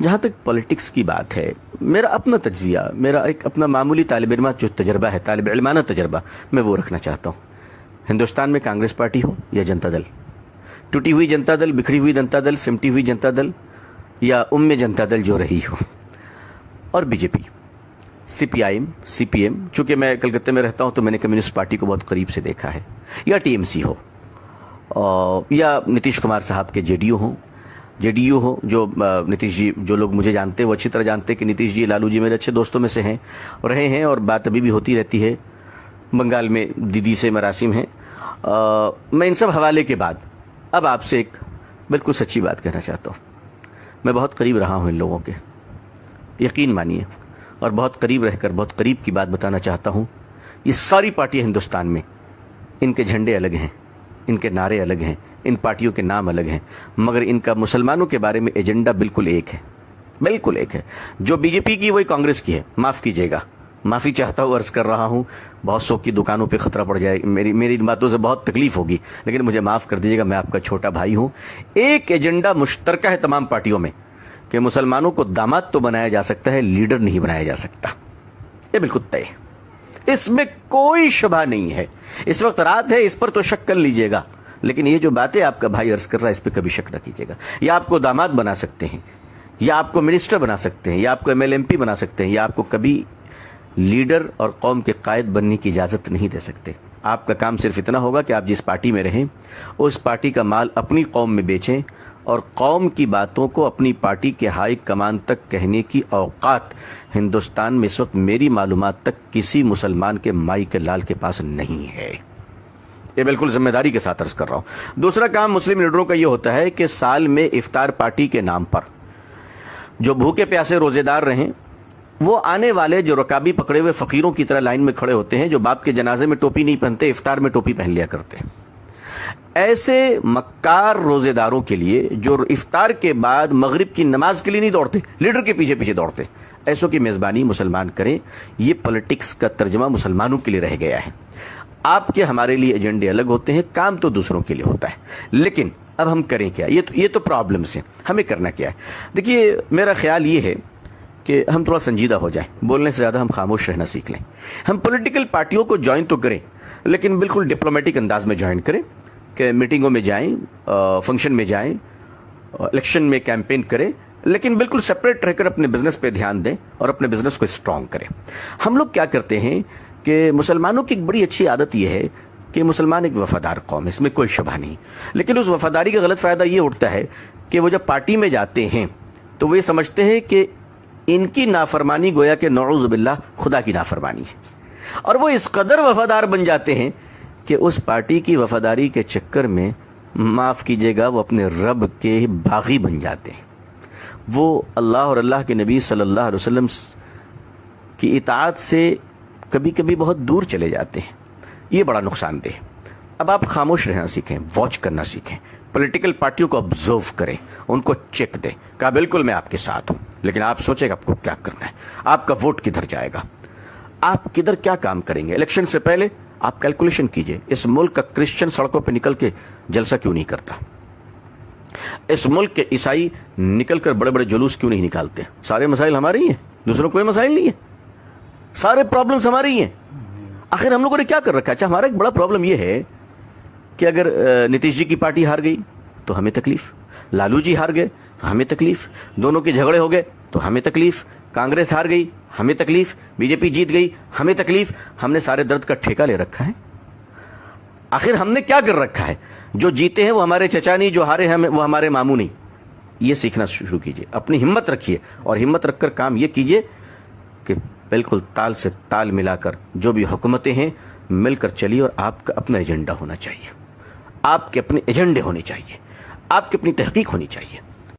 جہاں تک پولیٹکس کی بات ہے، میرا اپنا تجزیہ، میرا ایک اپنا معمولی طالب علمہ جو تجربہ ہے، طالب علمانہ تجربہ، میں وہ رکھنا چاہتا ہوں۔ ہندوستان میں کانگریس پارٹی ہو یا جنتا دل، ٹوٹی ہوئی جنتا دل، بکھری ہوئی جنتا دل، سمٹی ہوئی جنتا دل، یا جنتا دل جو رہی ہو، اور B J P, C P I M, C P M, چونکہ میں کلکتہ میں رہتا ہوں تو میں نے کمیونسٹ پارٹی کو بہت قریب سے دیکھا ہے، یا ٹی ایم سی ہو، یا نتیش کمار صاحب کے جے ڈی یو ہو، جو نتیش جی، جو لوگ مجھے جانتے ہیں وہ اچھی طرح جانتے ہیں کہ نتیش جی، لالو جی میرے اچھے دوستوں میں سے ہیں، رہے ہیں، اور بات ابھی بھی ہوتی رہتی ہے۔ بنگال میں دیدی سے مراسم ہیں۔ میں ان سب حوالے کے بعد اب آپ سے ایک بالکل سچی بات کہنا چاہتا ہوں۔ میں بہت قریب رہا ہوں ان لوگوں کے، یقین مانیے، اور بہت قریب رہ کر بہت قریب کی بات بتانا چاہتا ہوں۔ یہ ساری پارٹیاں ہندوستان میں، ان کے جھنڈے الگ ہیں، ان کے نعرے الگ ہیں، ان پارٹیوں کے نام الگ ہیں، مگر ان کا مسلمانوں کے بارے میں ایجنڈا بالکل ایک ہے، بالکل ایک ہے۔ جو بی جے پی کی وہی کانگریس کی ہے، معاف کیجیے گا، معافی چاہتا ہوں، عرض کر رہا ہوں، بہت سو کی دکانوں پہ خطرہ پڑ جائے، میری ان باتوں سے بہت تکلیف ہوگی، لیکن مجھے معاف کر دیجیے گا، میں آپ کا چھوٹا بھائی ہوں۔ ایک ایجنڈا مشترکہ ہے تمام پارٹیوں میں کہ مسلمانوں کو داماد تو بنایا جا سکتا ہے، لیڈر نہیں بنایا جا سکتا، یہ بالکل طے ہے، اس میں کوئی شبہ نہیں ہے۔ اس وقت رات ہے، اس پر تو شک کر لیجیے گا، لیکن یہ جو باتیں آپ کا بھائی عرض کر رہا ہے اس پہ کبھی شک نہ کیجیے گا۔ یا آپ کو داماد بنا سکتے ہیں، یا آپ کو منسٹر بنا سکتے ہیں، یا آپ کو ایم ایل ایم پی بنا سکتے ہیں، یا آپ کو کبھی لیڈر اور قوم کے قائد بننے کی اجازت نہیں دے سکتے۔ آپ کا کام صرف اتنا ہوگا کہ آپ جس پارٹی میں رہیں اس پارٹی کا مال اپنی قوم میں بیچیں، اور قوم کی باتوں کو اپنی پارٹی کے ہائی کمان تک کہنے کی اوقات ہندوستان میں اس وقت میری معلومات تک کسی مسلمان کے مائی کے لال کے پاس نہیں ہے۔ یہ بالکل ذمہ داری کے ساتھ عرض کر رہا ہوں۔ دوسرا کام مسلم لیڈروں کا یہ ہوتا ہے کہ سال میں افطار پارٹی کے نام پر جو بھوکے پیاسے روزے دار رہیں، وہ آنے والے جو رکابی پکڑے ہوئے فقیروں کی طرح لائن میں کھڑے ہوتے ہیں، جو باپ کے جنازے میں ٹوپی نہیں پہنتے، افطار میں ٹوپی پہن لیا کرتے ہیں، ایسے مکار روزے داروں کے لیے جو افطار کے بعد مغرب کی نماز کے لیے نہیں دوڑتے، لیڈر کے پیچھے پیچھے دوڑتے، ایسوں کی میزبانی مسلمان کریں۔ یہ پولیٹکس کا ترجمہ مسلمانوں کے لیے رہ گیا ہے۔ آپ کے ہمارے لیے ایجنڈے الگ ہوتے ہیں، کام تو دوسروں کے لیے ہوتا ہے، لیکن اب ہم کریں کیا؟ یہ تو پرابلمس ہیں، ہمیں کرنا کیا ہے؟ دیکھیے، میرا خیال یہ ہے کہ ہم تھوڑا سنجیدہ ہو جائیں، بولنے سے زیادہ ہم خاموش رہنا سیکھ لیں۔ ہم پولیٹیکل پارٹیوں کو جوائن تو کریں، لیکن بالکل ڈپلومیٹک انداز میں جوائن کریں، کہ میٹنگوں میں جائیں، فنکشن میں جائیں، الیکشن میں کیمپین کریں، لیکن بالکل سپریٹ رہ کر اپنے بزنس پہ دھیان دیں اور اپنے بزنس کو اسٹرانگ کریں۔ ہم لوگ کیا کرتے ہیں کہ مسلمانوں کی ایک بڑی اچھی عادت یہ ہے کہ مسلمان ایک وفادار قوم ہے، اس میں کوئی شبہ نہیں، لیکن اس وفاداری کا غلط فائدہ یہ اٹھتا ہے کہ وہ جب پارٹی میں جاتے ہیں تو وہ یہ سمجھتے ہیں کہ ان کی نافرمانی گویا کہ نعوذ باللہ خدا کی نافرمانی ہے، اور وہ اس قدر وفادار بن جاتے ہیں کہ اس پارٹی کی وفاداری کے چکر میں، معاف کیجیے گا، وہ اپنے رب کے باغی بن جاتے ہیں، وہ اللہ اور اللہ کے نبی صلی اللہ علیہ وسلم کی اطاعت سے کبھی کبھی بہت دور چلے جاتے ہیں۔ یہ بڑا نقصان دہ ہے۔ اب آپ خاموش رہنا سیکھیں، واچ کرنا سیکھیں، پولیٹیکل پارٹیوں کو آبزرو کریں، ان کو چیک دیں، کہا بالکل میں آپ کے ساتھ ہوں، لیکن آپ سوچیں کہ آپ کو کیا کرنا ہے، آپ کا ووٹ کدھر جائے گا، آپ کدھر کیا کام کریں گے۔ الیکشن سے پہلے آپ کیلکولیشن کیجئے، اس ملک کا کرسچن سڑکوں پہ نکل کے جلسہ کیوں نہیں کرتا، اس ملک کے عیسائی نکل کر بڑے بڑے جلوس کیوں نہیں نکالتے۔ سارے مسائل ہمارے ہی ہیں، دوسروں کوئی مسائل نہیں ہے، سارے پرابلمز ہمارے ہی ہیں۔ آخر ہم لوگوں نے کیا کر رکھا ہے؟ اچھا، ہمارا ایک بڑا پرابلم یہ ہے کہ اگر نتیش جی کی پارٹی ہار گئی تو ہمیں تکلیف، لالو جی ہار گئے تو ہمیں تکلیف، دونوں کے جھگڑے ہو گئے تو ہمیں تکلیف، کانگریس ہار گئی ہمیں تکلیف، بی جے پی جیت گئی ہمیں تکلیف۔ ہم نے سارے درد کا ٹھیکہ لے رکھا ہے۔ آخر ہم نے کیا کر رکھا ہے؟ جو جیتے ہیں وہ ہمارے چچا نہیں، جو ہارے ہیں وہ ہمارے ماموں نہیں۔ یہ سیکھنا شروع کیجئے، اپنی ہمت رکھیے، اور ہمت رکھ کر کام یہ کیجئے کہ بالکل تال سے تال ملا کر جو بھی حکومتیں ہیں مل کر چلیے، اور آپ کا اپنا ایجنڈا ہونا چاہیے، آپ کے اپنے ایجنڈے ہونے چاہیے، آپ کی اپنی تحقیق ہونی چاہیے۔